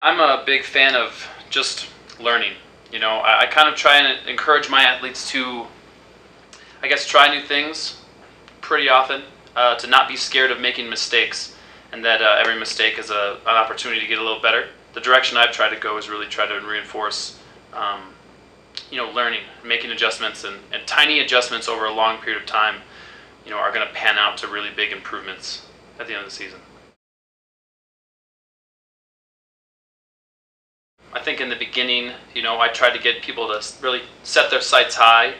I'm a big fan of just learning. I kind of try and encourage my athletes to, I guess, try new things pretty often, to not be scared of making mistakes, and that every mistake is an opportunity to get a little better. The direction I've tried to go is really try to reinforce, learning, making adjustments, and tiny adjustments over a long period of time, are going to pan out to really big improvements at the end of the season. I think in the beginning, I tried to get people to really set their sights high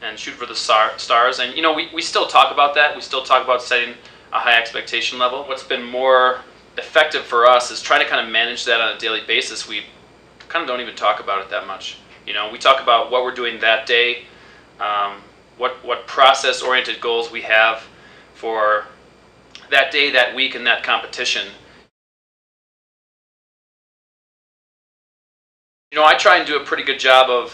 and shoot for the stars. And, we still talk about that. We still talk about setting a high expectation level. What's been more effective for us is trying to kind of manage that on a daily basis. We kind of don't even talk about it that much. We talk about what we're doing that day, what process-oriented goals we have for that day, that week, and that competition. I try and do a pretty good job of,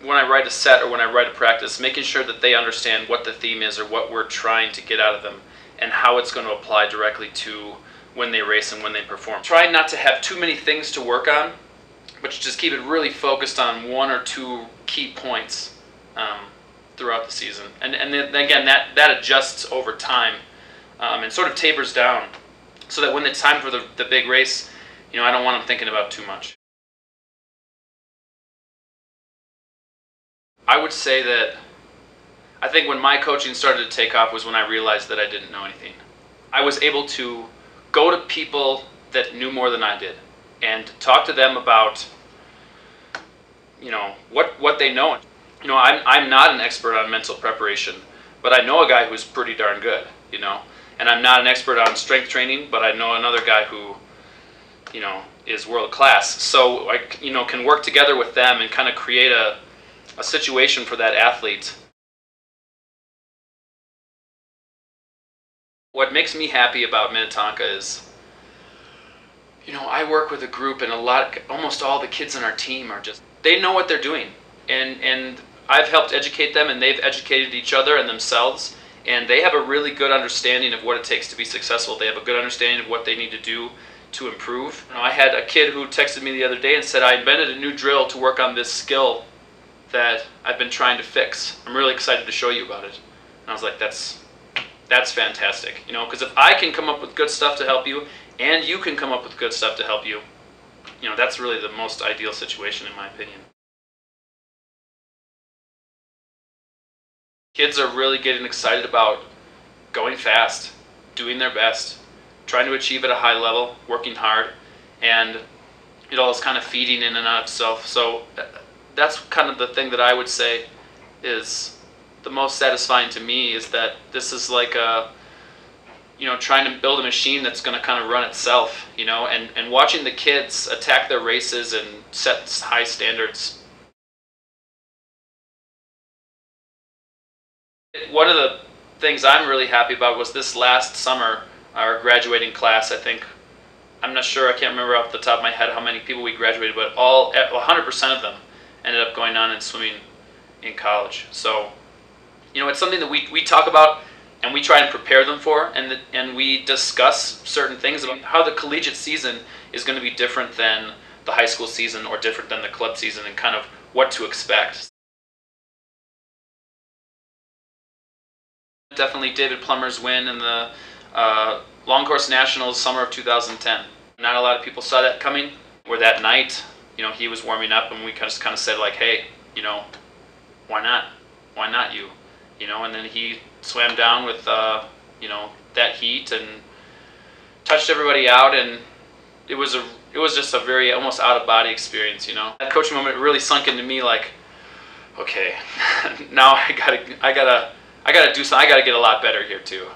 when I write a set or when I write a practice, making sure that they understand what the theme is or what we're trying to get out of them and how it's going to apply directly to when they race and when they perform. Try not to have too many things to work on, but just keep it really focused on one or two key points throughout the season. And then again, that adjusts over time and sort of tapers down so that when it's time for the big race, I don't want them thinking about too much. I would say that I think when my coaching started to take off was when I realized that I didn't know anything. I was able to go to people that knew more than I did and talk to them about, what they know. I'm not an expert on mental preparation, but I know a guy who's pretty darn good, and I'm not an expert on strength training, but I know another guy who, is world class. So I, can work together with them and kind of create a situation for that athlete. What makes me happy about Minnetonka is, I work with a group and almost all the kids on our team are they know what they're doing. And I've helped educate them and they've educated each other and themselves. And they have a really good understanding of what it takes to be successful. They have a good understanding of what they need to do to improve. I had a kid who texted me the other day and said, I invented a new drill to work on this skill that I've been trying to fix. I'm really excited to show you about it. And I was like, that's fantastic. Because if I can come up with good stuff to help you, and you can come up with good stuff to help you, that's really the most ideal situation in my opinion. Kids are really getting excited about going fast, doing their best, trying to achieve at a high level, working hard, and it all is kind of feeding in and out of itself. So that's kind of the thing that I would say is the most satisfying to me, is that this is like trying to build a machine that's going to kind of run itself, and watching the kids attack their races and set high standards. One of the things I'm really happy about was this last summer, our graduating class. I'm not sure, I can't remember off the top of my head how many people we graduated, but 100% of them ended up going on and swimming in college. So, it's something that we talk about and we try and prepare them for, and we discuss certain things about how the collegiate season is going to be different than the high school season or different than the club season, and kind of what to expect. Definitely David Plummer's win in the Long Course Nationals summer of 2010. Not a lot of people saw that coming, where that night, he was warming up and we just kind of said like, hey, why not? Why not you? And then he swam down with, that heat and touched everybody out, and it was just a very almost out-of-body experience, That coaching moment really sunk into me like, okay, now I gotta do something. I gotta get a lot better here too.